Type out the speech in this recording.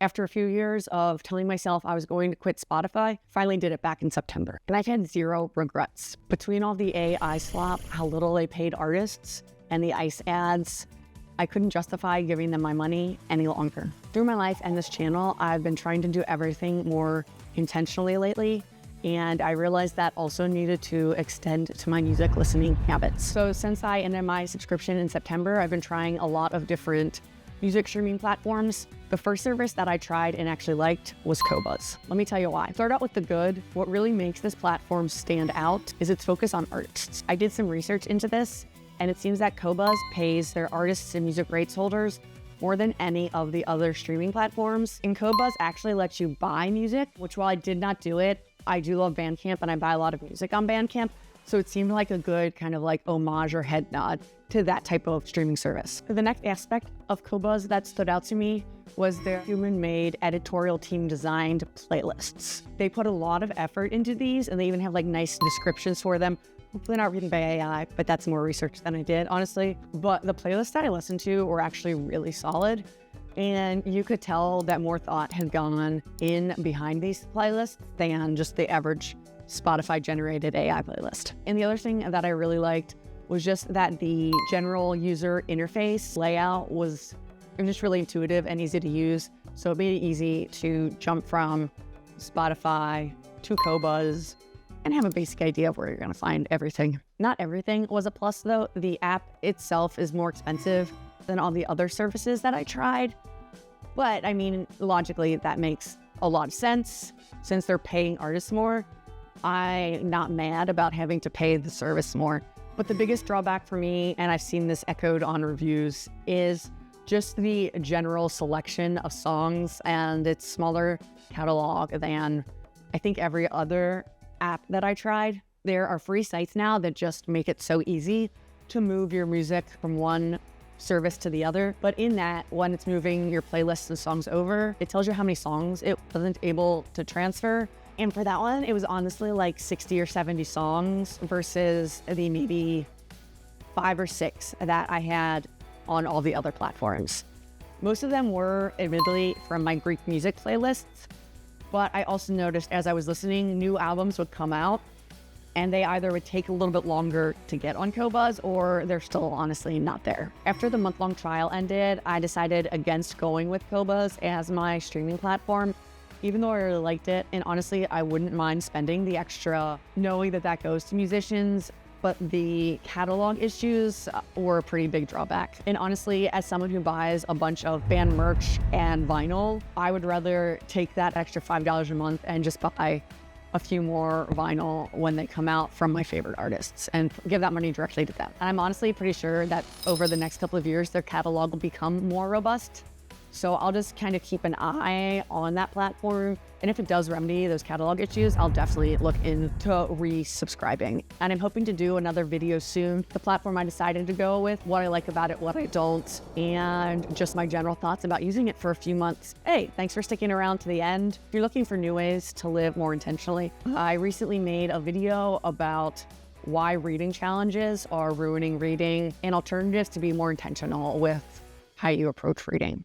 After a few years of telling myself I was going to quit Spotify, finally did it back in September. And I've had zero regrets. Between all the AI slop, how little they paid artists, and the ICE ads, I couldn't justify giving them my money any longer. Through my life and this channel, I've been trying to do everything more intentionally lately, and I realized that also needed to extend to my music listening habits. So since I ended my subscription in September, I've been trying a lot of different music streaming platforms. The first service that I tried and actually liked was Qobuz. Let me tell you why. Start out with the good. What really makes this platform stand out is its focus on artists. I did some research into this, and it seems that Qobuz pays their artists and music rights holders more than any of the other streaming platforms. And Qobuz actually lets you buy music, which while I did not do it, I do love Bandcamp and I buy a lot of music on Bandcamp. So it seemed like a good kind of like homage or head nod to that type of streaming service. The next aspect of Qobuz that stood out to me was their human-made editorial team designed playlists. They put a lot of effort into these, and they even have like nice descriptions for them. Hopefully not written by AI, but that's more research than I did, honestly. But the playlists that I listened to were actually really solid. And you could tell that more thought had gone in behind these playlists than just the average Spotify generated AI playlist. And the other thing that I really liked was just that the general user interface layout was just really intuitive and easy to use. So it made it easy to jump from Spotify to Qobuz and have a basic idea of where you're gonna find everything. Not everything was a plus though. The app itself is more expensive than all the other services that I tried. But I mean, logically, that makes a lot of sense. Since they're paying artists more, I'm not mad about having to pay the service more. But the biggest drawback for me, and I've seen this echoed on reviews, is just the general selection of songs and its smaller catalog than I think every other app that I tried. There are free sites now that just make it so easy to move your music from one service to the other. But in that, when it's moving your playlists and songs over, it tells you how many songs it wasn't able to transfer. And for that one, it was honestly like 60 or 70 songs versus the maybe 5 or 6 that I had on all the other platforms. Most of them were admittedly from my Greek music playlists, but I also noticed as I was listening, new albums would come out and they either would take a little bit longer to get on Qobuz or they're still honestly not there. After the month-long trial ended, I decided against going with Qobuz as my streaming platform, even though I really liked it. And honestly, I wouldn't mind spending the extra knowing that that goes to musicians, but the catalog issues were a pretty big drawback. And honestly, as someone who buys a bunch of band merch and vinyl, I would rather take that extra $5 a month and just buy a few more vinyl when they come out from my favorite artists and give that money directly to them. And I'm honestly pretty sure that over the next couple of years, their catalog will become more robust. So I'll just kind of keep an eye on that platform. And if it does remedy those catalog issues, I'll definitely look into resubscribing. And I'm hoping to do another video soon. The platform I decided to go with, what I like about it, what I don't, and just my general thoughts about using it for a few months. Hey, thanks for sticking around to the end. If you're looking for new ways to live more intentionally, I recently made a video about why reading challenges are ruining reading and alternatives to be more intentional with how you approach reading.